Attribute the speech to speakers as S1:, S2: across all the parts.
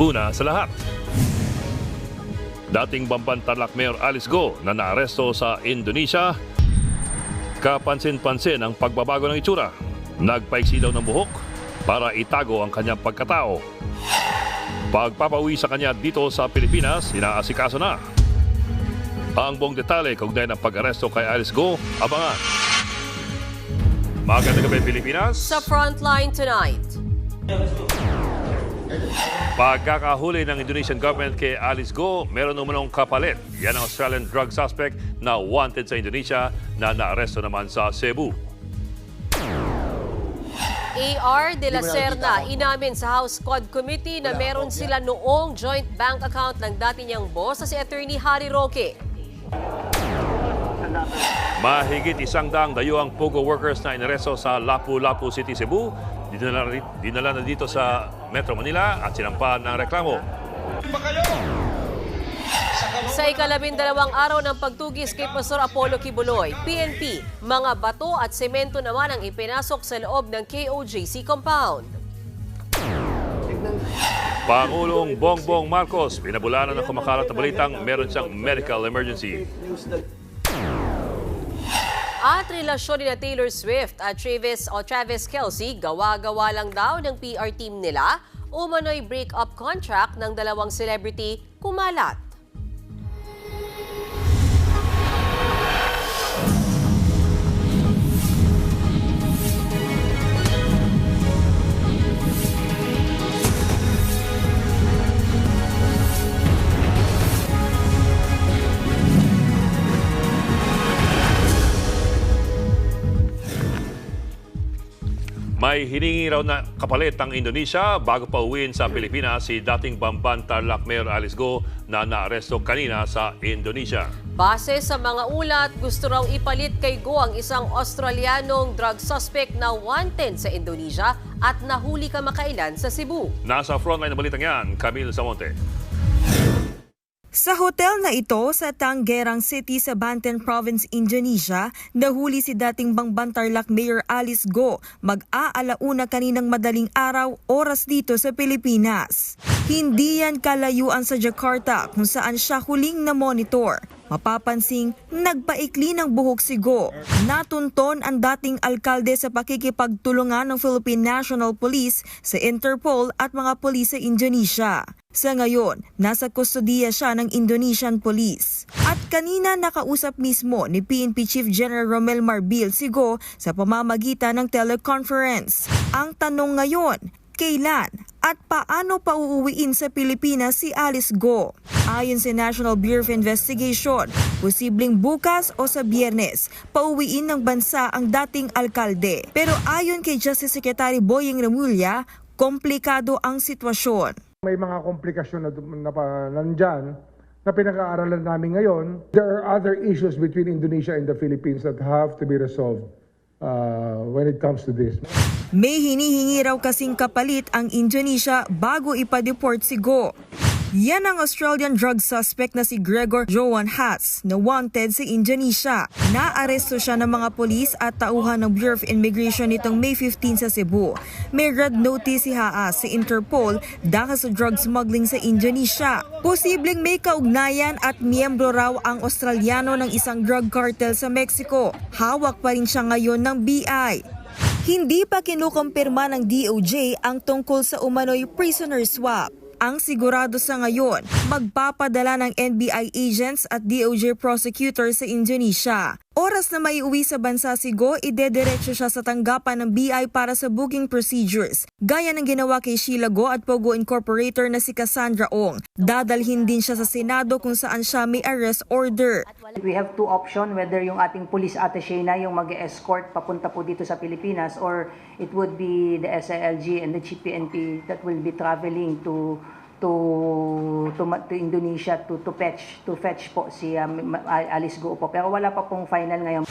S1: Una sa lahat, dating Bamban-Tarlac Mayor Alice Go na naaresto sa Indonesia, kapansin-pansin ang pagbabago ng itsura. Nagpaiksi daw ng buhok para itago ang kanyang pagkatao. Pagpapauwi sa kanya dito sa Pilipinas, inaasikaso na. Ang buong detalye kaugnay ng pag-aresto kay Alice Go, abangan. Magandang gabi, Pilipinas.
S2: Sa Frontline tonight.
S1: Pagkakahuli ng Indonesian government kay Alice Go, meron umunong kapalit. Yan ang Australian drug suspect na wanted sa Indonesia na naaresto naman sa Cebu.
S2: AR de la Serna inamin sa House Code Committee na meron sila noong joint bank account ng dati niyang boss na si Attorney Harry Roque.
S1: Mahigit 100 dayuhang POGO workers na inaresto sa Lapu-Lapu City, Cebu. Dinala na dito sa Metro Manila at sinampahan ng reklamo.
S2: Sa ika-12 araw ng pagtugis kay Pastor Apollo Kibuloy, PNP, mga bato at semento naman ang ipinasok sa loob ng KOJC compound.
S1: Pangulong Bongbong Marcos, pinabulanan ng kumakalat na balitang meron siyang medical emergency.
S2: At relasyon ni na Taylor Swift at Travis Kelce, gawa-gawa lang daw ng PR team nila, umano'y break-up contract ng dalawang celebrity kumalat.
S1: May hiningi raw na kapalit ang Indonesia bago pa uwiin sa Pilipinas si dating Bamban-Tarlac Mayor Alice Go na naaresto kanina sa Indonesia.
S2: Base sa mga ulat, gusto raw ipalit kay Go ang isang Australianong drug suspect na wanted sa Indonesia at nahuli kamakailan sa Cebu.
S1: Nasa frontline ng balitang yan, Camille Samonte.
S3: Sa hotel na ito sa Tangerang City sa Banten Province, Indonesia, nahuli si dating Bamban-Tarlac Mayor Alice Go mag-aalauna kaninang madaling araw oras dito sa Pilipinas. Hindi yan kalayuan sa Jakarta kung saan siya huling na-monitor. Mapapansing nagpaikli ng buhok si Go. Natunton ang dating alkalde sa pakikipagtulungan ng Philippine National Police sa Interpol at mga pulis sa Indonesia. Sa ngayon, nasa kustodiya siya ng Indonesian Police. At kanina nakausap mismo ni PNP Chief General Romel Marbil si Go sa pamamagitan ng teleconference. Ang tanong ngayon, kailan at paano pauuwiin sa Pilipinas si Alice Go? Ayon sa National Bureau of Investigation, posibleng bukas o sa Biyernes, pauwiin ng bansa ang dating alkalde. Pero ayon kay Justice Secretary Boyeng Remulla, komplikado ang sitwasyon.
S4: May mga komplikasyon na nandyan na pinag-aaralan namin ngayon. There are other issues between Indonesia and the Philippines that have to be resolved when it comes to this.
S3: May hinihingi raw kasing kapalit ang Indonesia bago ipa-deport si Go. Yan ang Australian drug suspect na si Gregor Joan Hatz na wanted sa Indonesia. Naaresto siya ng mga polis at tauhan ng Bureau of Immigration nitong May 15 sa Cebu. May red notice si Haas sa Interpol dahil sa drug smuggling sa Indonesia. Posibleng may kaugnayan at miyembro raw ang Australiano ng isang drug cartel sa Mexico. Hawak pa rin siya ngayon ng BI. Hindi pa kinukumpirma ng DOJ ang tungkol sa umano'y prisoner swap. Ang sigurado sa ngayon, magpapadala ng NBI agents at DOJ prosecutors sa Indonesia. Oras na maiuwi sa bansa si Go, idediretso siya sa tanggapan ng BI para sa booking procedures. Gaya ng ginawa kay Sheila Go at Pogo Incorporator na si Cassandra Ong. Dadalhin din siya sa Senado kung saan siya may arrest order.
S5: We have two options, whether yung ating police attaché na yung mag-escort papunta po dito sa Pilipinas or it would be the SILG and the GPNP that will be traveling to Indonesia to fetch po si Alice Go po. Pero wala pa pong final ngayon.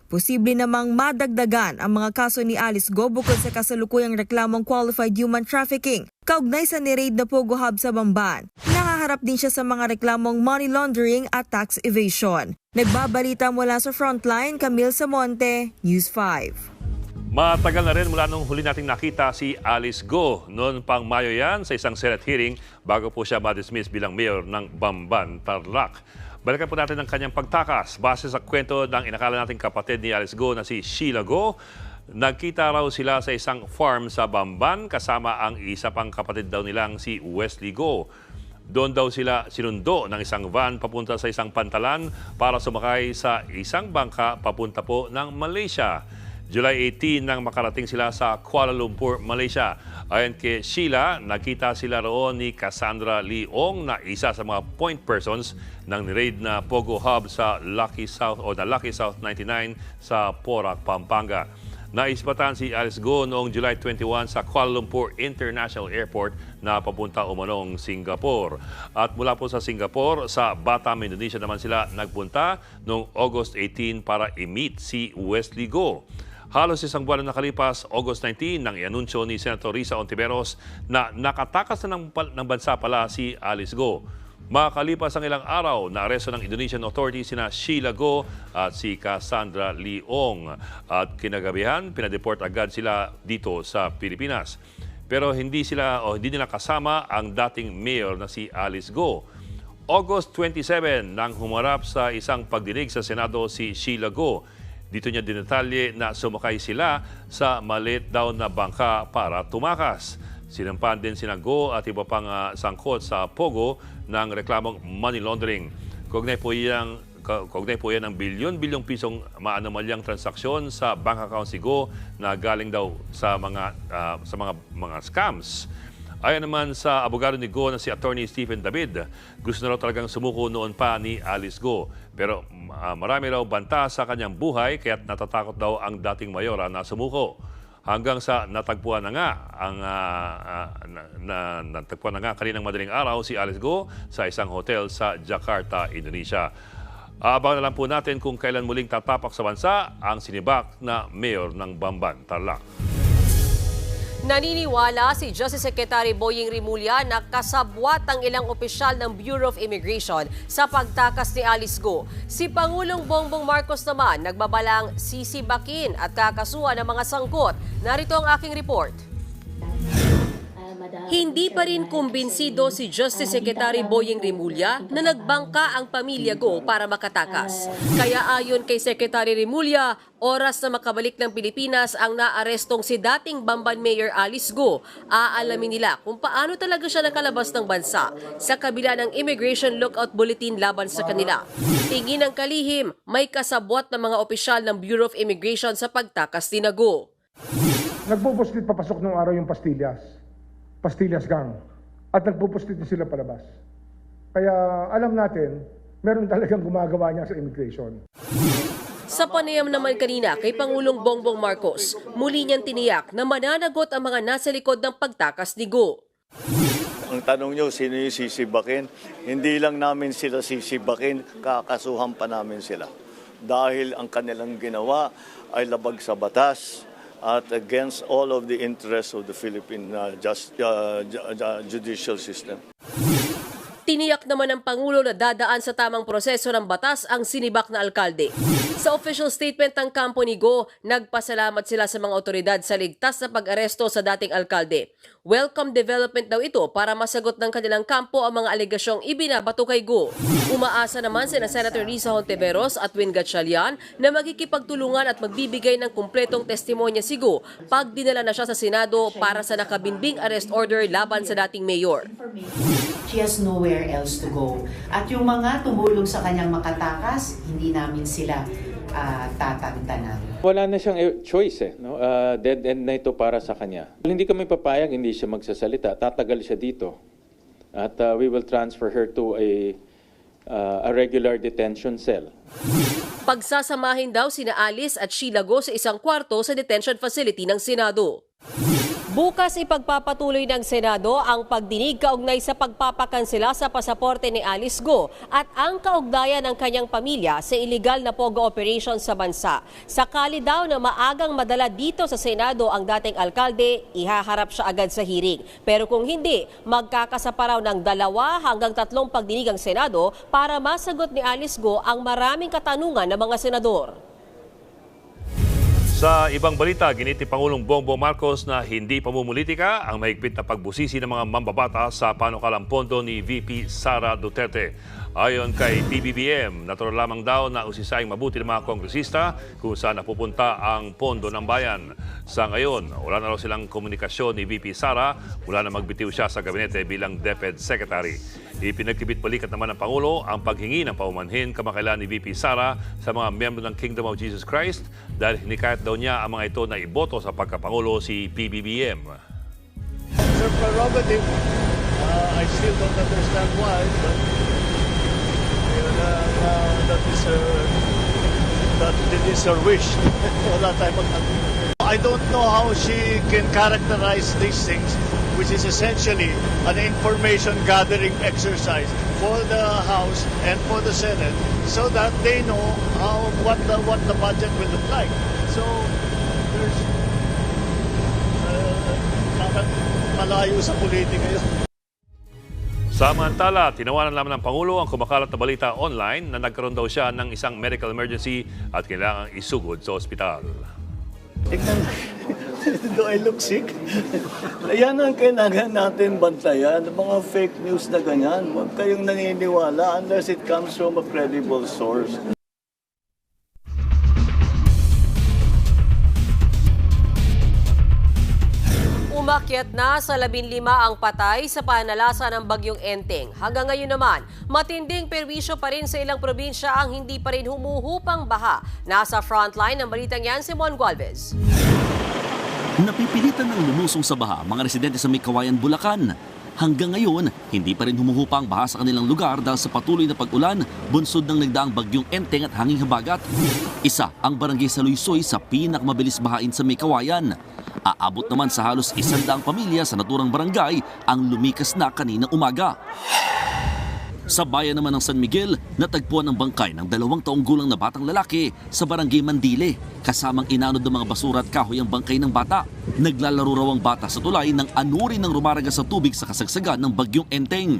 S3: Posible namang madagdagan ang mga kaso ni Alice Go bukod sa kasalukuyang reklamong qualified human trafficking. Kaugnay sa ni-raid na Pogo Hub sa Bamban. Nakaharap din siya sa mga reklamong money laundering at tax evasion. Nagbabalita mula sa Frontline, Camille Samonte, News 5.
S1: Matagal na rin mula nung huli nating nakita si Alice Go. Noon pang Mayo yan sa isang Senate hearing bago po siya ma-dismiss bilang mayor ng Bamban, Tarlac. Balikan po natin ang kanyang pagtakas. Base sa kwento ng inakala nating kapatid ni Alice Go na si Sheila Go, nagkita raw sila sa isang farm sa Bamban kasama ang isa pang kapatid daw nilang si Wesley Go. Doon daw sila sinundo ng isang van papunta sa isang pantalan para sumakay sa isang bangka papunta po ng Malaysia. July 18 nang makarating sila sa Kuala Lumpur, Malaysia. Ayon kay Sheila, nakita sila roon ni Cassandra Leong na isa sa mga point persons ng niraid na Pogo Hub sa Lucky South 99 sa Porac, Pampanga. Naispatan si Alice Go noong July 21 sa Kuala Lumpur International Airport na papunta umanong Singapore. At mula po sa Singapore, sa Batam, Indonesia naman sila nagpunta noong August 18 para i-meet si Wesley Go. Halos isang buwan na nakalipas, August 19, nang i-anunsyo ni Senator Risa Ontiveros na nakatakas na ng bansa pala si Alice Go. Makalipas ang ilang araw, naaresto ng Indonesian authorities sina Sheila Go at si Cassandra Leong. At kinagabihan, pinadeport agad sila dito sa Pilipinas. Pero hindi nila kasama ang dating mayor na si Alice Go. August 27, nang humarap sa isang pagdinig sa Senado si Sheila Go. Dito niya dinetalye na sumakay sila sa maliit daw na bangka para tumakas. Sinampan din sina Go at iba pang sangkot sa Pogo ng reklamong money laundering. Kaugnay po yan ng bilyon-bilyong pisong maanomalyang transaksyon sa bank account si Go na galing daw sa mga scams. Ayon naman sa abogado ni Go na si Attorney Stephen David, gusto na raw talagang sumuko noon pa ni Alice Go. Pero marami raw banta sa kanyang buhay kaya't natatakot daw ang dating mayora na sumuko. Hanggang sa natagpuan na nga kaninang madaling araw si Alice Go sa isang hotel sa Jakarta, Indonesia. Abangan na lang po natin kung kailan muling tatapak sa bansa ang sinibak na mayor ng Bamban, Tarlac.
S2: Naniniwala si Justice Secretary Boying Rimulya na kasabwat ang ilang opisyal ng Bureau of Immigration sa pagtakas ni Alice Go. Si Pangulong Bongbong Marcos naman nagbabalang sisibakin at kakasuhan ng mga sangkot. Narito ang aking report. Hindi pa rin kumbinsido si Justice Secretary Boying Rimulya na nagbangka ang pamilya Go para makatakas. Kaya ayon kay Secretary Rimulya, oras na makabalik ng Pilipinas ang naarestong si dating Bamban Mayor Alice Go. Aalamin nila kung paano talaga siya nakalabas ng bansa sa kabila ng Immigration Lookout Bulletin laban sa kanila. Tingin ng kalihim, may kasabwat ng mga opisyal ng Bureau of Immigration sa pagtakas ni Go.
S4: Nagpupuslit papasok nung araw yung Pastillas gang. At nagpupuslit na sila palabas. Kaya alam natin, meron talagang gumagawa niya sa immigration.
S2: Sa panayam naman kanina kay Pangulong Bongbong Marcos, muli niyang tiniyak na mananagot ang mga nasa likod ng pagtakas ni Go.
S6: Ang tanong niyo, sino yung sisibakin? Hindi lang namin sila sisibakin, kakasuhan pa namin sila. Dahil ang kanilang ginawa ay labag sa batas at against all of the interests of the Philippine judicial system.
S2: Tiniyak naman ng Pangulo na dadaan sa tamang proseso ng batas ang sinibak na alkalde. Sa official statement ng kampo ni Go, nagpasalamat sila sa mga otoridad sa ligtas na pag-aresto sa dating alkalde. Welcome development daw ito para masagot ng kanilang kampo ang mga alegasyong ibinabato kay Go. Umaasa naman sina Senator Risa Hontiveros at Win Gatchalian na magkikipagtulungan at magbibigay ng kumpletong testimonya si Go pag dinala na siya sa Senado para sa nakabinbing arrest order laban sa dating mayor.
S7: She has nowhere else to go. At yung mga tumulong sa kanyang makatakas, hindi namin sila tatantanan.
S8: Wala na siyang choice no? Dead end na ito para sa kanya. Hindi kami papayag, hindi siya magsasalita. Tatagal siya dito. At we will transfer her to a regular detention cell.
S2: Pagsasamahin daw sina Alice at Sheila Go sa isang kwarto sa detention facility ng Senado. Bukas ipagpapatuloy ng Senado ang pagdinig kaugnay sa pagpapakansela sa pasaporte ni Alice Go at ang kaugnayan ng kanyang pamilya sa illegal na pogo operation sa bansa. Sakali daw na maagang madala dito sa Senado ang dating alkalde, ihaharap siya agad sa hearing. Pero kung hindi, magkakasapa raw ng 2 hanggang 3 pagdinig ang Senado para masagot ni Alice Go ang maraming katanungan ng mga senador.
S1: Sa ibang balita, ginit ni Pangulong Bongbong Marcos na hindi pamumulitika ang mahigpit na pagbusisi ng mga mambabata sa panukalang pondo ni VP Sara Duterte. Ayon kay PBBM, natural lamang daw na usisayang mabuti ng mga kongresista kung saan napupunta ang pondo ng bayan. Sa ngayon, wala na raw silang komunikasyon ni VP Sara mula na magbitiw siya sa gabinete bilang DepEd Secretary. Ipinagkibit balikat naman ng Pangulo ang paghingi ng paumanhin kamakailan ni VP Sara sa mga miyembro ng Kingdom of Jesus Christ dahil hinikayat daw niya ang mga ito na iboto sa pagkapangulo si PBBM.
S6: Sir prerogative, I still don't understand why, but that is her wish. Wala tayong I don't know how she can characterize these things, which is essentially an information gathering exercise for the House and for the Senate, so that they know what the budget will look like. So there's malayo sa politika yun.
S1: Samantala, tinawanan naman ng Pangulo ang kumakalat na balita online na nagkaroon daw siya ng isang medical emergency at kailangang isugod sa ospital.
S6: Tignan, do I look sick? Yan ang kailangan natin bantayan, mga fake news na ganyan. Huwag kayong naniniwala unless it comes from a credible source.
S2: Umakyat na sa 15 ang patay sa panalasa ng bagyong Enteng. Hanggang ngayon naman, matinding perwisyo pa rin sa ilang probinsya ang hindi pa rin humuhupang baha. Nasa frontline ng balitang yan si Mon Gualvez.
S9: Napipilitan ng lumusong sa baha mga residente sa Mikawayan, Bulacan. Hanggang ngayon, hindi pa rin humuhupa ang baha sa kanilang lugar dahil sa patuloy na pag-ulan, bunsod ng nagdaang bagyong Enteng at hanging habagat. Isa ang barangay Saluisoy sa pinakamabilis bahain sa Mikawayan. Aabot naman sa halos 100 pamilya sa naturang barangay ang lumikas na kaninang umaga. Sa bayan naman ng San Miguel, natagpuan ang bangkay ng 2 taong gulang na batang lalaki sa barangay Mandile. Kasamang inanod ng mga basura at kahoy ang bangkay ng bata. Naglalaro raw ang bata sa tulay nang anurin ng rumaragas sa tubig sa kasagsagan ng bagyong Enteng.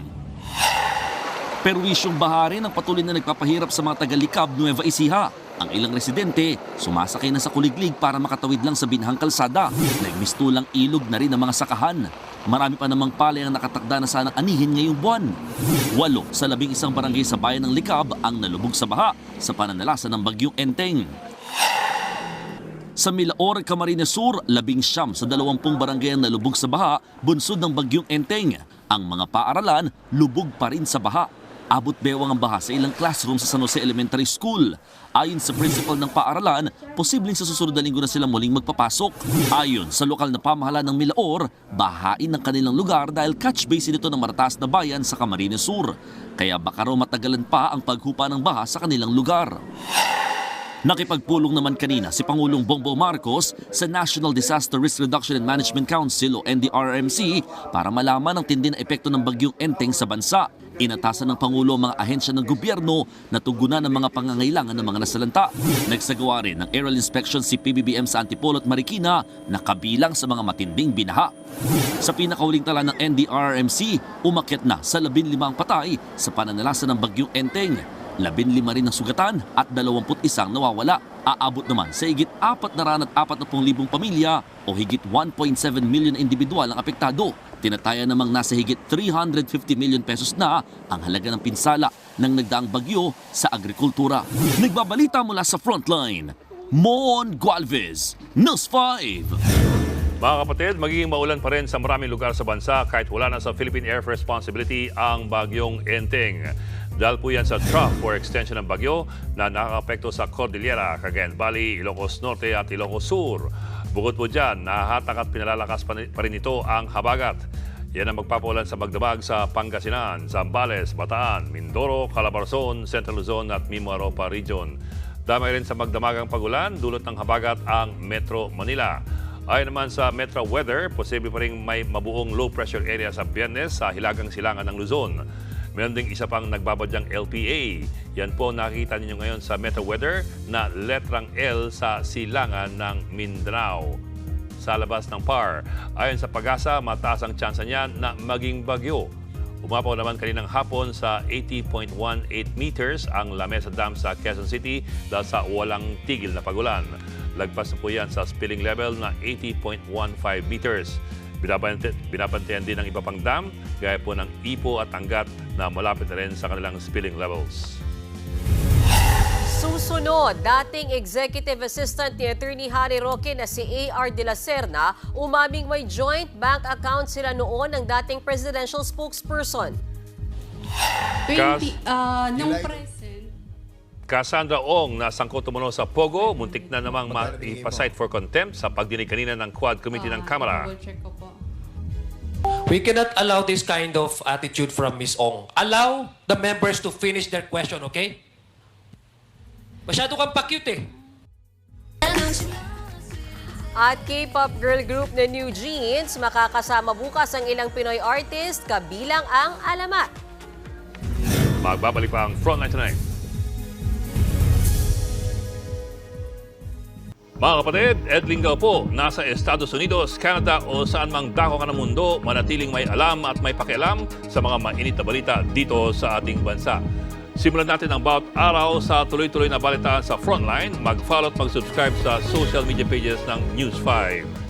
S9: Perwisyong baha rin ang patuloy na nagpapahirap sa mga taga-Likab, Nueva Ecija. Ang ilang residente, sumasakay na sa kuliglig para makatawid lang sa binhang kalsada. Nagmistulang ilog na rin ang mga sakahan. Marami pa namang palay ang nakatakda na sanang anihin ngayong buwan. 8 sa 11 barangay sa bayan ng Likab ang nalubog sa baha sa pananalasa ng bagyong Enteng. Sa Milaor, Camarines Sur, 19 sa 20 barangay ang nalubog sa baha bunsod ng bagyong Enteng. Ang mga paaralan, lubog pa rin sa baha. Abot bewang ang baha sa ilang classroom sa San Jose Elementary School. Ayon sa principal ng paaralan, posibleng sa susunod na linggo na silang muling magpapasok. Ayon sa lokal na pamahalaan ng Milaor, bahain ng kanilang lugar dahil catch basin ito ng marataas na bayan sa Camarines Sur. Kaya baka raw matagalan pa ang paghupa ng baha sa kanilang lugar. Nakipagpulong naman kanina si Pangulong Bongbong Marcos sa National Disaster Risk Reduction and Management Council o NDRRMC para malaman ang tindi na epekto ng bagyong Enteng sa bansa. Inatasan ng Pangulo ang mga ahensya ng gobyerno na tugunan ng mga pangangailangan ng mga nasalanta. Nagsagawa rin ng aerial inspection si PBBM sa Antipolo at Marikina na kabilang sa mga matinding binaha. Sa pinakahuling tala ng NDRRMC, umakyat na sa 15 ang patay sa pananalasa ng bagyong Enteng. 15 rin ang sugatan at 21 nawawala. Aabot naman sa higit 440,000 pamilya o higit 1.7 million individual ang apektado. Tinataya namang nasa higit 350 million pesos na ang halaga ng pinsala ng nagdaang bagyo sa agrikultura. Nagbabalita mula sa Frontline, Mon Gualvez, News 5.
S1: Mga kapatid, magiging maulan pa rin sa maraming lugar sa bansa kahit wala na sa Philippine Air Responsibility ang bagyong Enteng. Dahil po yan sa trough or extension ng bagyo na nakakapekto sa Cordillera, Cagayan Valley, Ilocos Norte at Ilocos Sur. Bukod po dyan, nahahatak at pinalalakas pa rin ito ang habagat. Yan ang magpapaulan sa magdamag sa Pangasinan, Zambales, Bataan, Mindoro, Calabarzon, Central Luzon at Mimaropa Region. Damay rin sa magdamagang pagulan, dulot ng habagat ang Metro Manila. Ayon naman sa Metro Weather, posible pa rin may mabuong low pressure area sa Biyernes sa hilagang silangan ng Luzon. Meron ding isa pang nagbabadyang LPA. Yan po nakikita ninyo ngayon sa Metro Weather na letrang L sa silangan ng Mindanao sa labas ng PAR. Ayon sa Pag-asa, mataas ang tsansa niyan na maging bagyo. Umapaw naman kaninang hapon sa 80.18 meters ang Lamesa Dam sa Quezon City dahil sa walang tigil na pagulan. Lagpas na po yan sa spilling level na 80.15 meters. Binabantayan din ng iba pang dam, gaya po ng Ipo at Angat na malapit na rin sa kanilang spilling levels.
S2: Susunod, dating Executive Assistant ni Attorney Harry Roque na si A.R. de la Serna, umaming may joint bank account sila noon ng dating presidential spokesperson.
S10: Nung present.
S1: Cassandra Ong na sangkot umano sa Pogo, muntik na namang ipasight for contempt sa pagdinig kanina ng Quad Committee ng Kamara.
S10: Double-check ko po.
S11: We cannot allow this kind of attitude from Ms. Ong. Allow the members to finish their question, okay? Masyado kang pa-cute eh.
S2: At K-pop girl group na New Jeans, makakasama bukas ang ilang Pinoy artist, kabilang ang Alamat.
S1: Magbabalik pa ang Frontline Tonight. Mga kapatid, Ed Lingao po, nasa Estados Unidos, Canada o saan mang dako ka ng mundo, manatiling may alam at may pakialam sa mga mainit na balita dito sa ating bansa. Simulan natin ang bawat araw sa tuloy-tuloy na balitaan sa Frontline. Mag-follow at mag-subscribe sa social media pages ng News 5.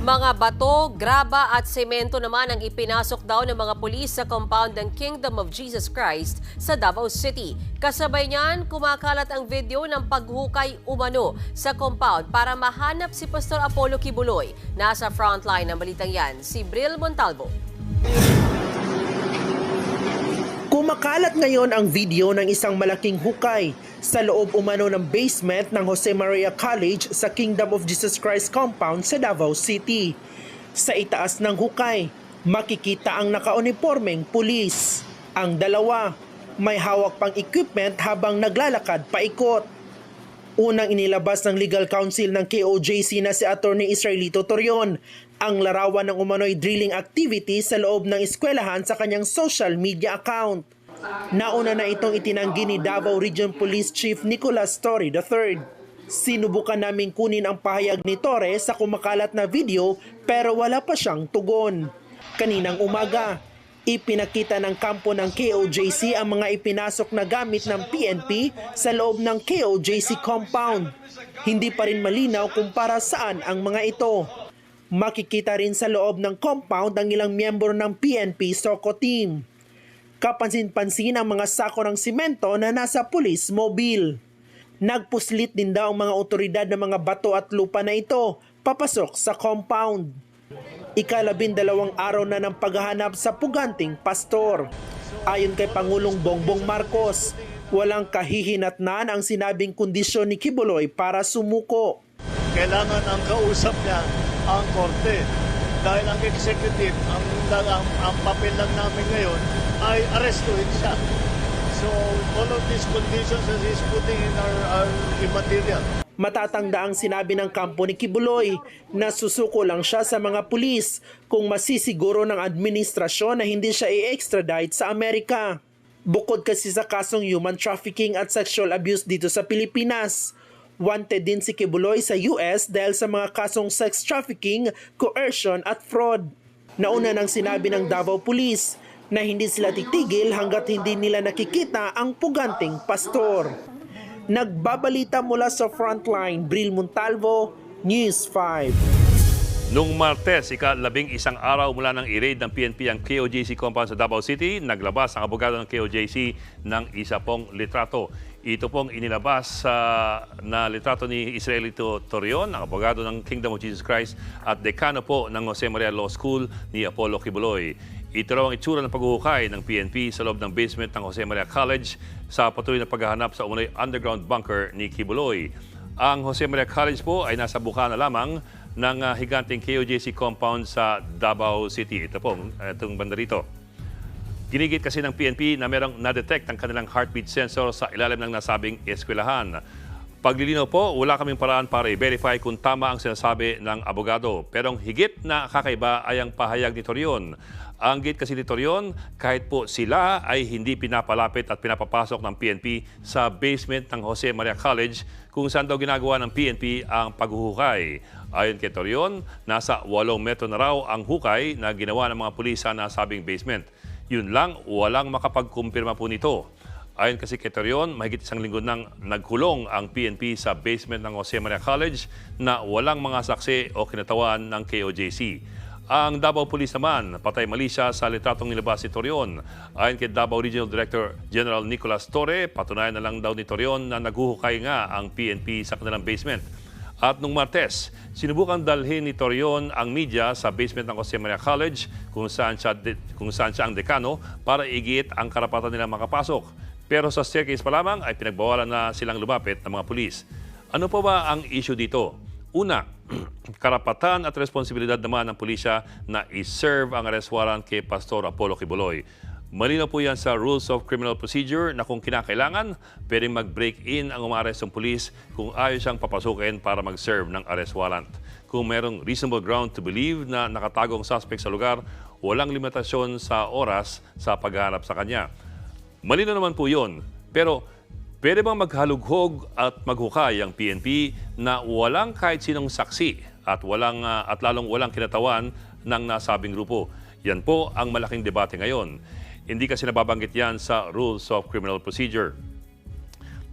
S2: Mga bato, graba at semento naman ang ipinasok daw ng mga pulis sa compound ng Kingdom of Jesus Christ sa Davao City. Kasabay niyan, kumakalat ang video ng paghukay umano sa compound para mahanap si Pastor Apollo Kibuloy. Nasa frontline ng balitang yan, si Bril Montalvo.
S12: Kumakalat ngayon ang video ng isang malaking hukay sa loob umano ng basement ng Jose Maria College sa Kingdom of Jesus Christ compound sa Davao City. Sa itaas ng hukay, makikita ang nakaunipormeng pulis. Ang dalawa, may hawak pang equipment habang naglalakad paikot. Unang inilabas ng legal counsel ng KOJC na si Attorney Israelito Torion ang larawan ng umano'y drilling activity sa loob ng eskwelahan sa kanyang social media account. Nauna na itong itinanggi ni Davao Region Police Chief Nicolas Torre III. Sinubukan naming kunin ang pahayag ni Torre sa kumakalat na video pero wala pa siyang tugon. Kaninang umaga, ipinakita ng kampo ng KOJC ang mga ipinasok na gamit ng PNP sa loob ng KOJC compound. Hindi pa rin malinaw kung para saan ang mga ito. Makikita rin sa loob ng compound ang ilang miyembro ng PNP SOCO team. Kapansin-pansin ang mga sako ng simento na nasa police mobile. Nagpuslit din daw ang mga otoridad ng mga bato at lupa na ito papasok sa compound. Ika-12 araw na ng paghahanap sa puganting pastor. Ayon kay Pangulong Bongbong Marcos, walang kahihinatnan ang sinabing kondisyon ni Kibuloy para sumuko.
S6: Kailangan ang kausap niya ang korte. Dahil ang executive, ang papel lang namin ngayon ay arestuhin siya. So all of these conditions that he's putting in are immaterial.
S12: Matatanda ang sinabi ng kampo ni Kibuloy na susuko lang siya sa mga pulis kung masisiguro ng administrasyon na hindi siya i-extradite sa Amerika. Bukod kasi sa kasong human trafficking at sexual abuse dito sa Pilipinas, wanted din si Kibuloy sa US dahil sa mga kasong sex trafficking, coercion at fraud. Nauna nang sinabi ng Davao Police na hindi sila titigil hanggat hindi nila nakikita ang puganting pastor. Nagbabalita mula sa Frontline, Bril Montalvo, News 5.
S1: Noong Martes, ika-11 araw mula ng i-raid ng PNP ang KOJC compound sa Davao City, naglabas ang abogado ng KOJC ng isa pong litrato. Ito pong inilabas na litrato ni Israelito Torion, ang abogado ng Kingdom of Jesus Christ at dekano po ng Jose Maria Law School ni Apollo Kibuloy. Ito raw ang itsura ng paghuhukay ng PNP sa loob ng basement ng Jose Maria College sa patuloy na paghahanap sa umunoy underground bunker ni Kibuloy. Ang Jose Maria College po ay nasa bukana lamang ng higanting KOJC compound sa Davao City. Ito po, itong banda rito. Ginigit kasi ng PNP na merong na-detect ang kanilang heartbeat sensor sa ilalim ng nasabing eskwelahan. Paglilinaw po, wala kaming paraan para i-verify kung tama ang sinasabi ng abogado. Pero ang higit na kakaiba ay ang pahayag ni Torion. Ang gate kasi ni Torion, kahit po sila ay hindi pinapalapit at pinapapasok ng PNP sa basement ng Jose Maria College kung saan daw ginagawa ng PNP ang paghuhukay. Ayon kay Torion, nasa 8 metro na raw ang hukay na ginawa ng mga pulis sa nasabing basement. Yun lang, walang makapagkumpirma po nito. Ayon kasi kay Torion, mahigit 1 linggo nang nagkulong ang PNP sa basement ng Jose Maria College na walang mga saksi o kinatawan ng KOJC. Ang Davao Police naman, patay mali siya sa litratong nilabas ni Torion. Ayon kay Davao Regional Director General Nicolas Torre, patunayan na lang daw ni Torion na naghuhukay nga ang PNP sa kanilang basement. At nung Martes, sinubukan dalhin ni Torion ang media sa basement ng Jose Maria College kung saan siya ang dekano para igit ang karapatan nila makapasok. Pero sa staircase pa lamang ay pinagbawalan na silang lumapit ng mga pulis. Ano pa ba ang issue dito? Una, karapatan at responsibilidad naman ng pulisya na i-serve ang arrest warrant kay Pastor Apollo Quiboloy. Malinaw po yan sa Rules of Criminal Procedure na kung kinakailangan, pwedeng mag-break-in ang umaarest ng pulis kung ayaw siyang papasukin para mag-serve ng arrest warrant. Kung merong reasonable ground to believe na nakatagong suspect sa lugar, walang limitasyon sa oras sa paghahanap sa kanya. Malinaw naman po yun, pero pwede bang maghalughog at maghukay ang PNP na walang kahit sinong saksi at lalong walang kinatawan ng nasabing grupo? Yan po ang malaking debate ngayon. Hindi kasi nababanggit yan sa Rules of Criminal Procedure.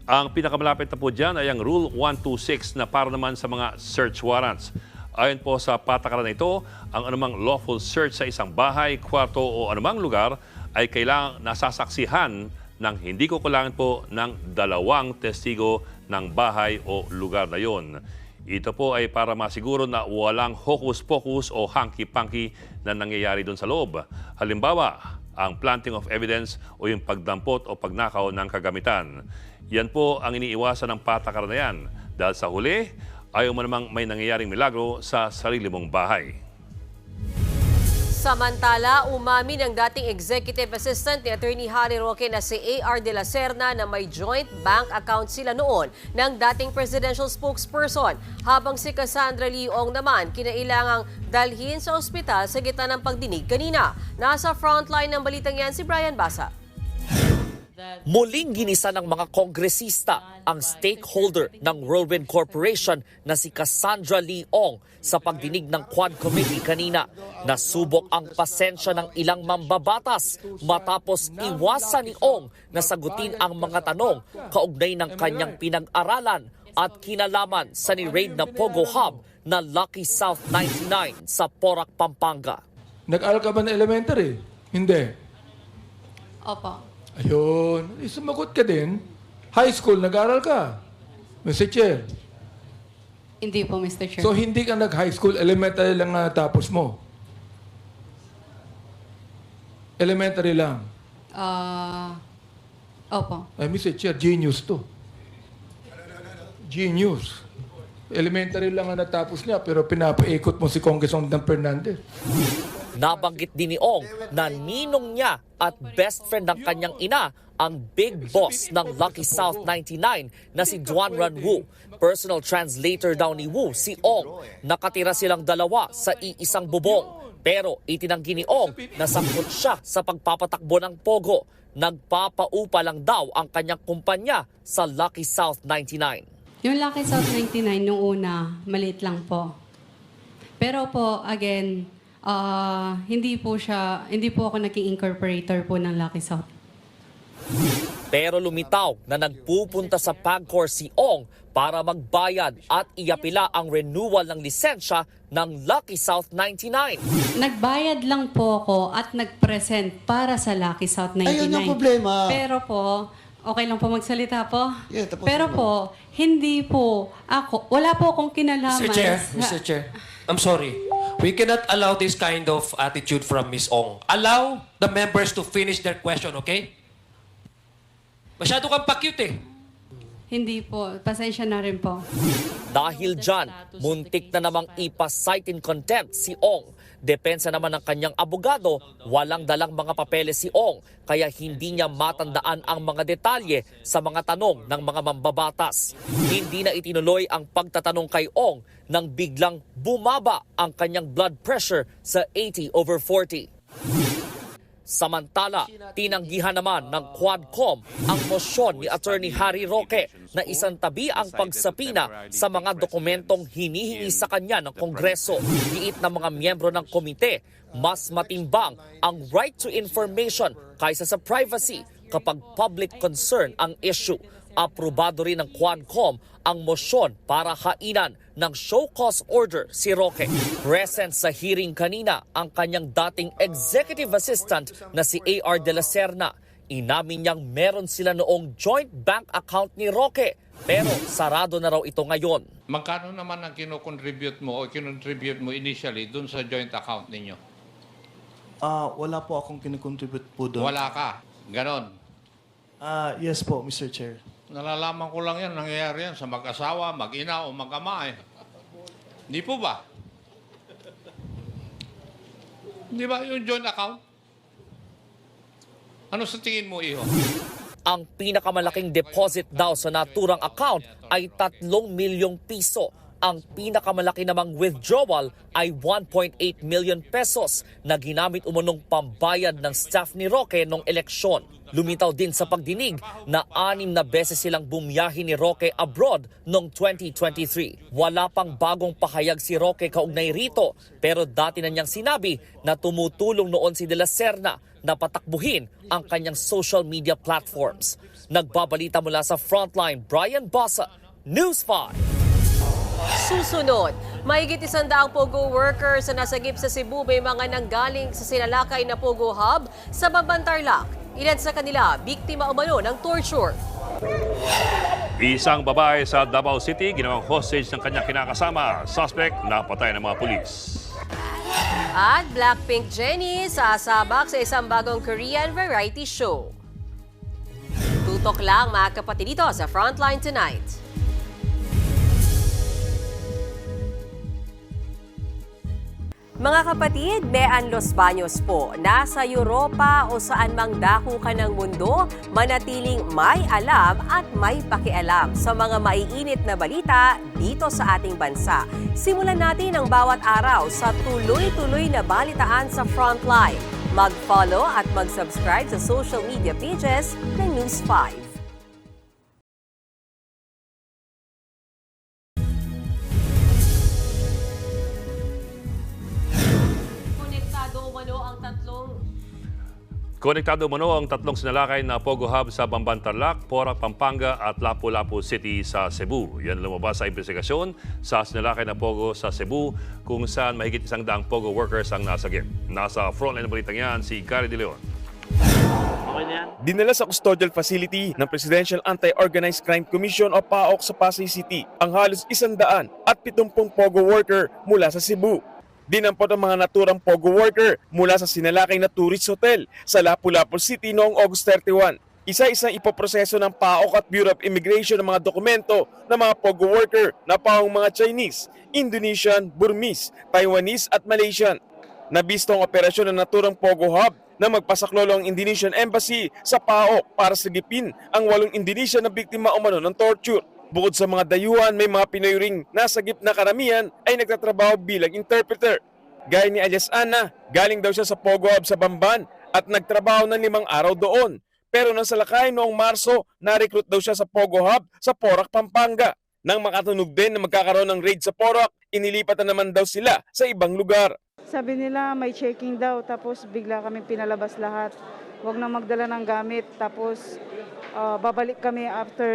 S1: Ang pinakamalapit na po dyan ay ang Rule 126 na para naman sa mga search warrants. Ayon po sa patakaran na ito, ang anumang lawful search sa isang bahay, kwarto o anumang lugar ay kailangang nasasaksihan ng hindi kukulangan po ng 2 testigo ng bahay o lugar na yon. Ito po ay para masiguro na walang hocus-pocus o hanky-panky na nangyayari doon sa loob. Halimbawa, ang planting of evidence o yung pagdampot o pagnakaw ng kagamitan. Yan po ang iniiwasan ng patakaran na yan dahil sa huli, ayaw mo namang may nangyayaring milagro sa sarili mong bahay.
S2: Samantala, umamin ang dating executive assistant ni Attorney Harry Roque na si A.R. de la Serna na may joint bank account sila noon ng dating presidential spokesperson, habang si Cassandra Leong naman kinailangang dalhin sa ospital sa gitna ng pagdinig kanina. Nasa frontline ng balitang yan si Brian Basa.
S13: Muling ginisa ng mga kongresista ang stakeholder ng Whirlwind Corporation na si Cassandra Leong sa pagdinig ng Quad Committee kanina. Nasubok ang pasensya ng ilang mambabatas matapos iwasan ni Ong na sagutin ang mga tanong kaugnay ng kanyang pinag-aralan at kinalaman sa ni-raid na Pogo Hub na Lucky South 99 sa Porac, Pampanga.
S14: Nag-aral ka ba na elementary? Hindi.
S10: Opo.
S14: Ayun, sumagot ka din. High school, nag-aral ka. Mr. Chair.
S10: Hindi po, Mr. Chair.
S14: So, hindi ka nag-high school, elementary lang tapos mo? Elementary lang?
S10: Opo.
S14: Ay, Mr. Chair, genius to. Genius. Elementary lang ang natapos niya, pero pinapaikot mo si Congressman Fernandez.
S13: Nabanggit din ni Ong na ninong niya at best friend ng kanyang ina ang big boss ng Lucky South 99 na si Duan Ran Wu. Personal translator daw ni Wu si Ong. Nakatira silang dalawa sa iisang bubong. Pero itinanggi ni Ong na sangkot siya sa pagpapatakbo ng Pogo. Nagpapaupa lang daw ang kanyang kumpanya sa Lucky South 99.
S10: Yung Lucky South 99 nung una, maliit lang po. Pero po, again, hindi po ako naging incorporator po ng Lucky South.
S13: Pero lumitaw na nagpupunta sa PAGCOR si Ong para magbayad at iapila ang renewal ng lisensya ng Lucky South 99.
S10: Nagbayad lang po ako at nag-present para sa Lucky South 99.
S15: Ayun ang problema.
S10: Pero po, okay lang po magsalita po?
S15: Yeah, tapos
S10: pero po, hindi po ako, wala po akong kinalaman.
S11: Mr. Chair, I'm sorry. We cannot allow this kind of attitude from Ms. Ong. Allow the members to finish their question, okay? Masyado kang pa-cute eh.
S10: Hindi po. Pasensya na rin po.
S13: Dahil dyan, muntik na namang ipa-cite in contempt si Ong. Depensa naman ng kanyang abogado, walang dalang mga papeles si Ong, kaya hindi niya matandaan ang mga detalye sa mga tanong ng mga mambabatas. Hindi na itinuloy ang pagtatanong kay Ong nang biglang bumaba ang kanyang blood pressure sa 80/40. Samantala, tinanggihan naman ng Quadcom ang mosyon ni Attorney Harry Roque na isantabi ang pagsapina sa mga dokumentong hinihingi sa kanya ng Kongreso. Giit ng mga miyembro ng komite, mas matimbang ang right to information kaysa sa privacy kapag public concern ang issue. Aprobado rin ng Quadcom ang mosyon para hainan ng show cause order si Roque. Present sa hearing kanina ang kanyang dating executive assistant na si A.R. De La Serna. Inamin niyang meron sila noong joint bank account ni Roque pero sarado na raw ito ngayon.
S15: Magkano naman ang kinocontribute mo o kinontribute mo initially dun sa joint account ninyo?
S16: Wala po akong kinocontribute po doon.
S15: Wala ka? Ganon?
S16: Yes po, Mr. Chair.
S15: Nalalaman ko lang yan, nangyayari yan sa mag-asawa, mag-ina o mag-ama eh. Hindi po ba? Di ba yung joint account? Ano sa tingin mo, iho?
S13: Ang pinakamalaking deposit daw sa naturang account ay 3 milyong piso. Ang pinakamalaki namang withdrawal ay 1.8 million pesos na ginamit umunong pambayad ng staff ni Roque nung eleksyon. Lumitaw din sa pagdinig na 6 na beses silang bumiyahe ni Roque abroad noong 2023. Wala pang bagong pahayag si Roque kaugnay rito pero dati na niyang sinabi na tumutulong noon si De La Serna na patakbuhin ang kanyang social media platforms. Nagbabalita mula sa Frontline, Brian Basa, News 5.
S2: Susunod, mahigit 100 Pogo workers na nasagip sa Cebu may mga nanggaling sa sinalakay na Pogo Hub sa Bambantarlac. Ilan sa kanila, biktima umano ng torture.
S1: Isang babae sa Davao City, ginawang hostage ng kanyang kinakasama. Suspect, napatay ng mga pulis.
S2: At Blackpink Jennie sasabak sa isang bagong Korean variety show. Tutok lang mga kapatid dito sa Frontline Tonight. Mga kapatid, Mean Los Baños po. Nasa Europa o saan mang dako ka ng mundo, manatiling may alam at may pakialam sa mga maiinit na balita dito sa ating bansa. Simulan natin ang bawat araw sa tuloy-tuloy na balitaan sa Frontline. Mag-follow at mag-subscribe sa social media pages ng News 5.
S1: Konektado umano ang tatlong sinalakay na Pogo Hub sa Bambantarlac, Porac, Pampanga at Lapu-Lapu City sa Cebu. Yan lumabas sa investigasyon sa sinalakay na Pogo sa Cebu kung saan mahigit 100 Pogo workers ang nasagip. Nasa frontline ng balitang yan si Gary De Leon.
S17: Dinala sa custodial facility ng Presidential Anti-Organized Crime Commission o PAOC sa Pasay City ang halos 170 Pogo worker mula sa Cebu. Dinampot ang mga naturang Pogo worker mula sa sinalakay na tourist hotel sa Lapu-Lapu City noong August 31. Isa-isang ipoproseso ng PAOC at Bureau of Immigration ng mga dokumento ng mga Pogo worker na pawang mga Chinese, Indonesian, Burmese, Taiwanese at Malaysian. Nabisto ang operasyon ng naturang Pogo Hub na magpasaklolo ang Indonesian Embassy sa PAOC para sagipin ang 8 Indonesian na biktima umano ng torture. Bukod sa mga dayuhan, may mga Pinoy ring nasagip na karamihan ay nagtatrabaho bilang interpreter. Gaya ni alias Ana, galing daw siya sa Pogo Hub sa Bamban at nagtrabaho ng 5 araw doon. Pero nang salakay noong Marso, na-recruit daw siya sa Pogo Hub sa Porac, Pampanga. Nang makatunog din na magkakaroon ng raid sa Porac, inilipat na naman daw sila sa ibang lugar.
S18: Sabi nila may checking daw, tapos bigla kami pinalabas lahat. Huwag na magdala ng gamit, tapos babalik kami after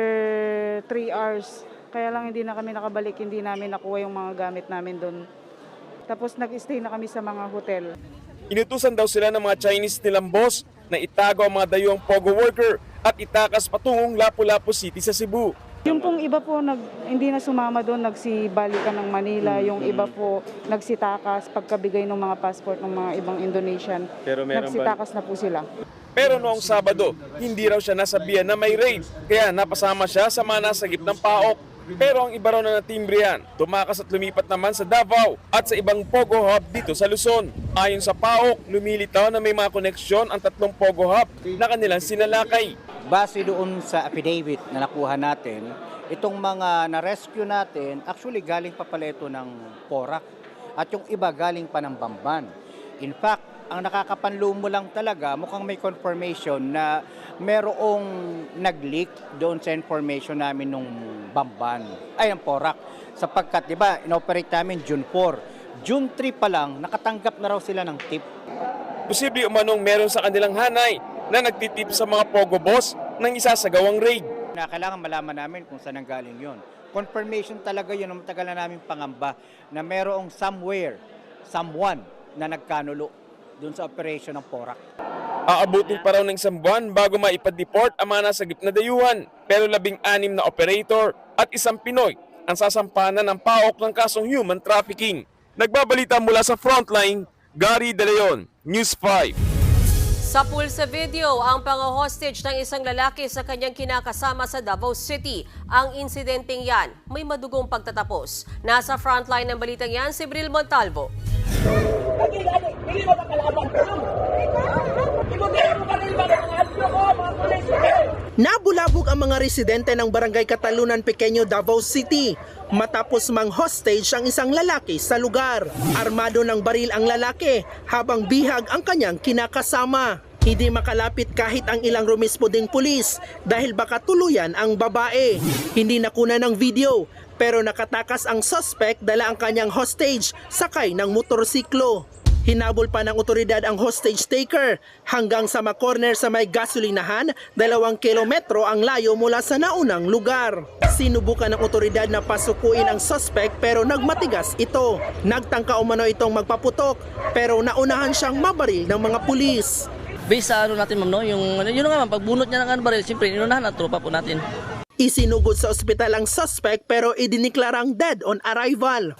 S18: 3 hours. Kaya lang hindi na kami nakabalik, hindi namin nakuha yung mga gamit namin doon. Tapos nag-stay na kami sa mga hotel.
S17: Inutusan daw sila ng mga Chinese nilang boss na itago ang mga dayuhang Pogo worker at itakas patungong Lapu-Lapu City sa Cebu.
S18: Yung pong iba po hindi na sumama doon, nagsibalikan ng Manila. Yung iba po nagsitakas pagkabigay ng mga passport ng mga ibang Indonesian.
S17: Pero
S18: nagsitakas na po sila.
S17: Pero noong Sabado, hindi raw siya nasabihan na may raid, kaya napasama siya sa mga nasagip ng PAOK. Pero ang iba raw na natimbrihan, tumakas at lumipat naman sa Davao at sa ibang Pogo Hub dito sa Luzon. Ayon sa PAOK, lumilitaw na may mga koneksyon ang 3 Pogo Hub na kanilang sinalakay.
S19: Base doon sa affidavit na nakuha natin, itong mga na-rescue natin, actually galing pa pala ito ng Porac at yung iba galing pa ng Bamban. In fact, ang nakakapanlumo lang talaga, mukhang may confirmation na merong nag-leak doon sa information namin nung Bamban, ay ang Porac. Sapagkat, di ba, inoperate namin June 4. June 3 pa lang, nakatanggap na raw sila ng tip.
S17: Posible umanong meron sa kanilang hanay na nagtitip sa mga Pogo boss ng isasagawang raid.
S19: Na kailangan malaman namin kung saan ang galing yon. Confirmation talaga yun, ang matagal na namin pangamba na merong someone na nagkanulo doon sa operation ng Porac.
S17: Aabutin pa raw ng 1 buwan bago maipad-deport ang mga nasagip na dayuhan. Pero 16 na operator at 1 Pinoy ang sasampanan ng PAOK ng kasong human trafficking. Nagbabalita mula sa Frontline, Gary De Leon, News 5.
S2: Sa pool sa video, ang pang-hostage ng isang lalaki sa kanyang kinakasama sa Davao City. Ang insidenteng yan, may madugong pagtatapos. Nasa frontline ng balitang yan, si Bril Montalvo.
S12: Nabulabog ang mga residente ng Barangay Katalunan, Pequeño, Davao City matapos mang-hostage ang isang lalaki sa lugar. Armado ng baril ang lalaki habang bihag ang kanyang kinakasama. Hindi makalapit kahit ang ilang rumispo ding pulis dahil baka tuluyan ang babae. Hindi nakuna ng video pero nakatakas ang suspect dala ang kanyang hostage sakay ng motorsiklo. Hinabol pa ng otoridad ang hostage taker hanggang sa makorner sa may gasolinahan, 2 kilometro ang layo mula sa naunang lugar. Sinubukan ng otoridad na pasukuin ang suspect pero nagmatigas ito. Nagtangka umano itong magpaputok pero naunahan siyang mabaril ng mga pulis.
S20: Based sa natin ma'am, no? Yun nga ma'am, pagbunot niya ng baril, siyempre inunahan ang tropa po natin.
S12: Isinugod sa ospital ang suspect pero idiniklarang dead on arrival.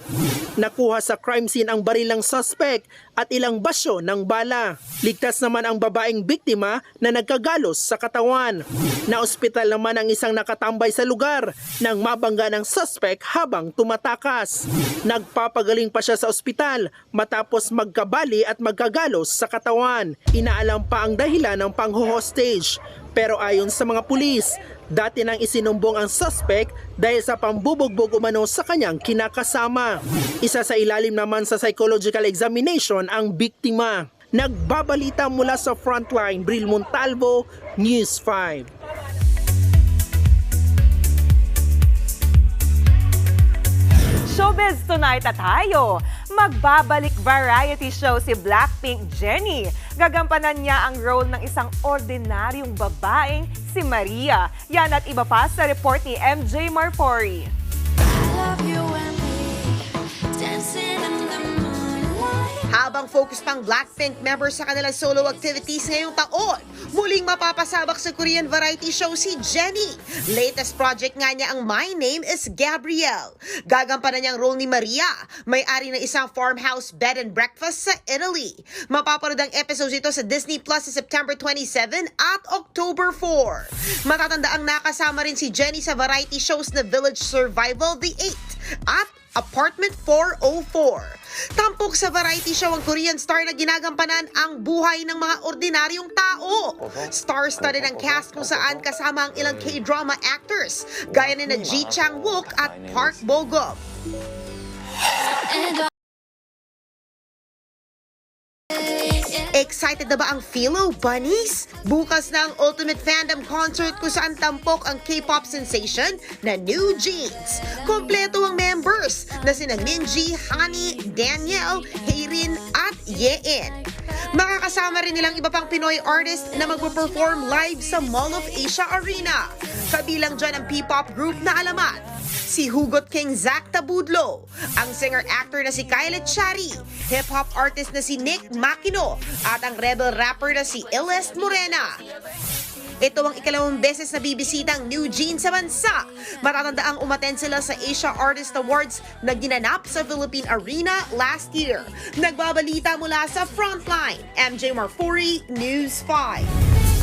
S12: Nakuha sa crime scene ang baril ng suspect at ilang basyo ng bala. Ligtas naman ang babaeng biktima na nagkagalos sa katawan. Na-ospital naman ang isang nakatambay sa lugar nang mabangga ng suspect habang tumatakas. Nagpapagaling pa siya sa ospital matapos magkabali at magkagalos sa katawan. Inaalam pa ang dahilan ng pangho-hostage. Pero ayon sa mga pulis, dati nang isinumbong ang suspect dahil sa pambubugbog umano sa kanyang kinakasama. Isa sa ilalim naman sa psychological examination ang biktima. Nagbabalita mula sa Frontline, Bril Montalvo, News 5.
S21: Showbiz tonight at tayo. Magbabalik variety show si Blackpink Jennie. Gagampanan niya ang role ng isang ordinaryong babaeng si Maria. Yan at iba pa sa report ni MJ Marfori.
S22: Habang focus pang Blackpink members sa kanilang solo activities ngayong taon, muling mapapasabak sa Korean variety show si Jennie. Latest project nga niya ang My Name is Gabrielle. Gagampanan niya ang role ni Maria, may-ari ng isang farmhouse bed and breakfast sa Italy. Mapapanood ang episodes ito sa Disney Plus sa September 27 at October 4. Matatanda ang nakasama rin si Jennie sa variety shows na Village Survival, The 8 at Apartment 404. Tampok sa variety show ang Korean star na ginagampanan ang buhay ng mga ordinaryong tao. Star-studded ang cast kung saan kasama ang ilang K-drama actors gaya ni na Ji Chang-wook at Park Bo-gum. Excited na ba ang Philo Bunnies? Bukas na ang Ultimate Fandom Concert kung saan tampok ang K-pop sensation na New Jeans. Kompleto ang members na sina Minji, Hani, Danielle, Heirin at Yein. Makakasama rin nilang iba pang Pinoy artist na magpo-perform live sa Mall of Asia Arena. Kabilang dyan ang P-pop group na Alamat, si Hugot King Zach Tabudlo, ang singer-actor na si Kyle Echari, hip-hop artist na si Nick Makino, at ang rebel rapper na si Elest Morena. Ito ang ikalawang beses na bibisita ang New Jeans sa bansa. Matatanda ang umattend sila sa Asia Artist Awards na ginanap sa Philippine Arena last year. Nagbabalita mula sa Frontline, MJ Marfori, News 5.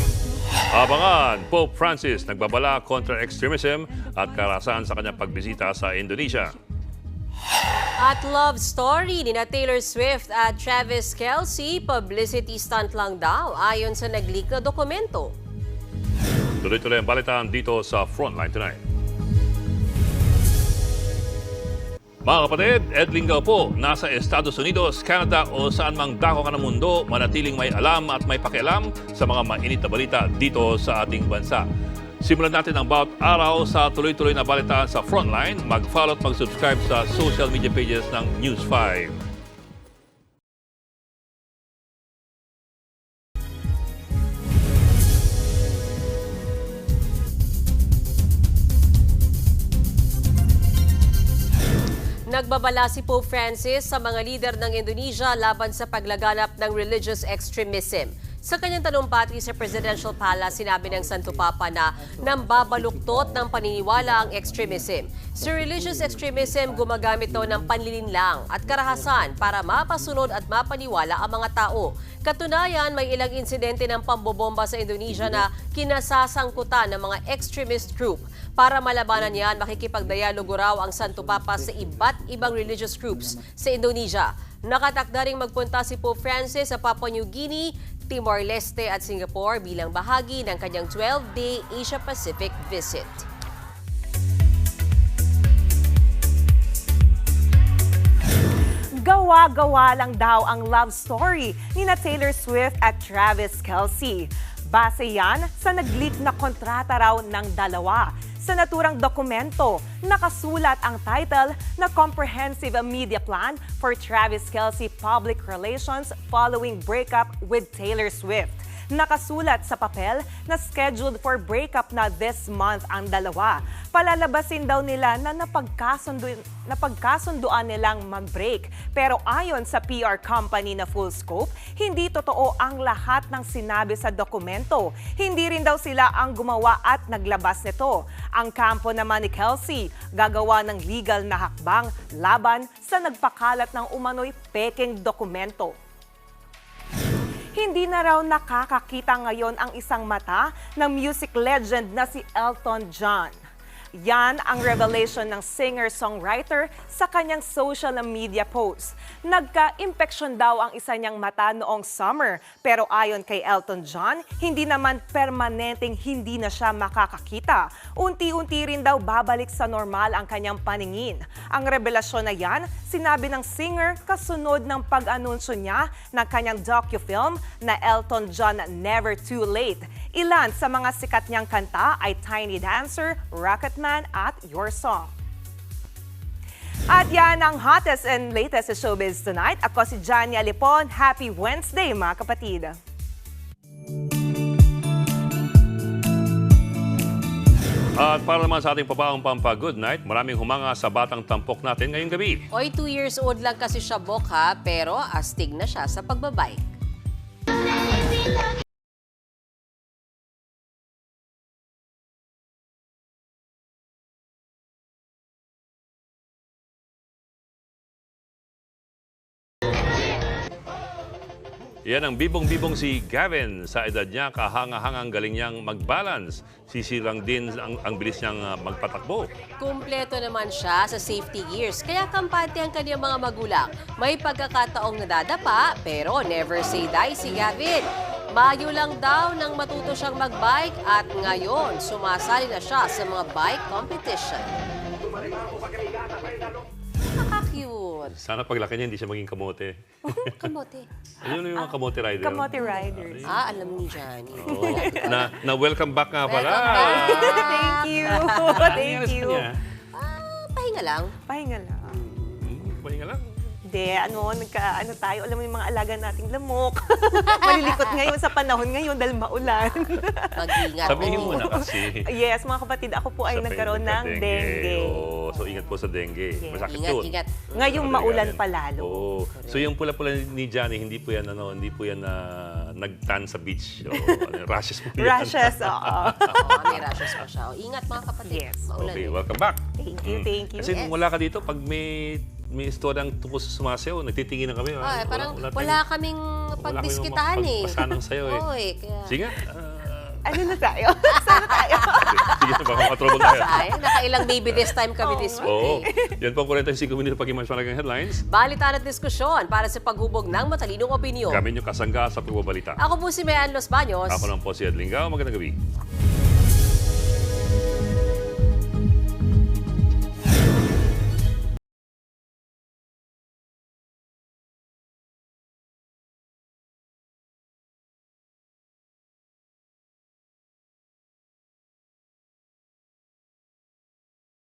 S1: Abangan, Pope Francis nagbabala kontra extremism at karahasan sa kanyang pagbisita sa Indonesia.
S2: At love story ni na Taylor Swift at Travis Kelce, publicity stunt lang daw ayon sa nag-leak na dokumento.
S1: Tuloy-tuloy ang balitaan dito sa Frontline Tonight. Mga kapatid, Ed Lingaw po, nasa Estados Unidos, Canada o saan mang dako ka ng mundo, manatiling may alam at may pakialam sa mga mainit na balita dito sa ating bansa. Simulan natin ang bawat araw sa tuloy-tuloy na balitaan sa Frontline. Mag-follow at mag-subscribe sa social media pages ng News 5.
S2: Nagbabala si Pope Francis sa mga lider ng Indonesia laban sa paglaganap ng religious extremism. Sa kanyang talumpati sa Presidential Palace, sinabi ng Santo Papa na nambabaluktot ng paniniwala ang extremism. Sa religious extremism, gumagamit daw ng panlilinlang at karahasan para mapasunod at mapaniwala ang mga tao. Katunayan, may ilang insidente ng pambobomba sa Indonesia na kinasasangkutan ng mga extremist group. Para malabanan yan, makikipagdialogo raw ang Santo Papa sa iba't ibang religious groups sa Indonesia. Nakatakda ring magpunta si Pope Francis sa Papua New Guinea, Timor-Leste at Singapore bilang bahagi ng kanyang 12-day Asia-Pacific visit.
S21: Gawa-gawa lang daw ang love story ni na Taylor Swift at Travis Kelce. Base yan sa nag-leak na kontrata raw ng dalawa. Sa naturang dokumento, nakasulat ang title na Comprehensive Media Plan for Travis Kelce Public Relations Following Breakup with Taylor Swift. Nakasulat sa papel na scheduled for breakup na this month ang dalawa. Palalabasin daw nila na napagkasunduan nilang mag-break. Pero ayon sa PR company na Full Scope, hindi totoo ang lahat ng sinabi sa dokumento. Hindi rin daw sila ang gumawa at naglabas nito. Ang kampo naman ni Kelce, gagawa ng legal na hakbang laban sa nagpakalat ng umano'y peking dokumento. Hindi na raw nakakakita ngayon ang isang mata ng music legend na si Elton John. Yan ang revelation ng singer-songwriter sa kanyang social media post. Nagka-impeksyon daw ang isa niyang mata noong summer, pero ayon kay Elton John, hindi naman permanenteng hindi na siya makakakita. Unti-unti rin daw babalik sa normal ang kanyang paningin. Ang revelasyon na yan, sinabi ng singer kasunod ng pag-anunsyo niya ng kanyang docu-film na Elton John Never Too Late. Ilan sa mga sikat niyang kanta ay Tiny Dancer, Rocketman at Your Song. At yan ang hottest and latest sa Showbiz Tonight. Ako si Johnny Alipon. Happy Wednesday mga kapatid.
S1: At para naman sa ating pabaong pampa-good night, maraming humanga sa batang tampok natin ngayong gabi.
S2: Oy, 2 years old lang kasi siya, Bok, ha? Pero astig na siya sa pagbabike.
S1: Yan ang bibong-bibong si Gavin. Sa edad niya, kahanga-hangang galing niyang mag-balance. Sisirang din ang bilis niyang magpatakbo.
S2: Kumpleto naman siya sa safety gears, kaya kampante ang kanyang mga magulang. May pagkakataong nadadapa, pero never say die si Gavin. Mayo lang daw nang matuto siyang magbike at ngayon sumasali na siya sa mga bike competition. Nakaka-cute.
S1: Sana paglaki niya, hindi siya maging kamote.
S2: Kamote.
S1: Ayun yung mga kamote rider.
S21: Kamote riders.
S2: Alam ni Johnny.
S1: Oo. na welcome back nga pala.
S21: Thank you. Thank you.
S2: Pahinga lang.
S21: Pahinga lang.
S1: Pahinga lang.
S21: Hindi, ano tayo, alam mo yung mga alaga nating lamok. Malilikot ngayon sa panahon ngayon dahil maulan.
S2: Mag-ingat.
S1: Sabihin mo na kasi.
S21: Yes, mga kapatid, ako po ay nagkaroon ng dengue.
S1: Oh, so ingat po sa dengue.
S21: Yes.
S1: Masakit yun.
S2: Ingat.
S21: Ngayong maulan pa lalo.
S1: Oh. So yung pula-pula ni Johnny, hindi po yan nagtan sa beach. Rashes po yan.
S21: Rashes, oo.
S2: May rashes pa siya. Ingat mga kapatid.
S21: Yes.
S2: Maulan.
S1: Okay, welcome back.
S21: Thank you, thank you.
S1: Kasi nung wala ka dito, pag may istoryang tungkol sa sumasayaw, nagtitingin na kami.
S2: Parang wala kaming pagdiskitahan eh.
S1: Pasanang sayo eh.
S2: Oo eh. Kaya...
S1: Sige,
S21: ano na tayo? Sana tayo.
S1: Sige na, baka matrobol tayo.
S2: Sayang, nakailang baby this time kami this week.
S1: Oo. Yan po 45 minuto pag-imansyon ng headlines.
S2: Balitaan at diskusyon para sa paghubog ng matalinong opinyon.
S1: Kami yung kasangga sa pagbabalita.
S2: Ako po si Mayan Los Baños.
S1: Ako lang po si Ed Lingao. Magandang gabi.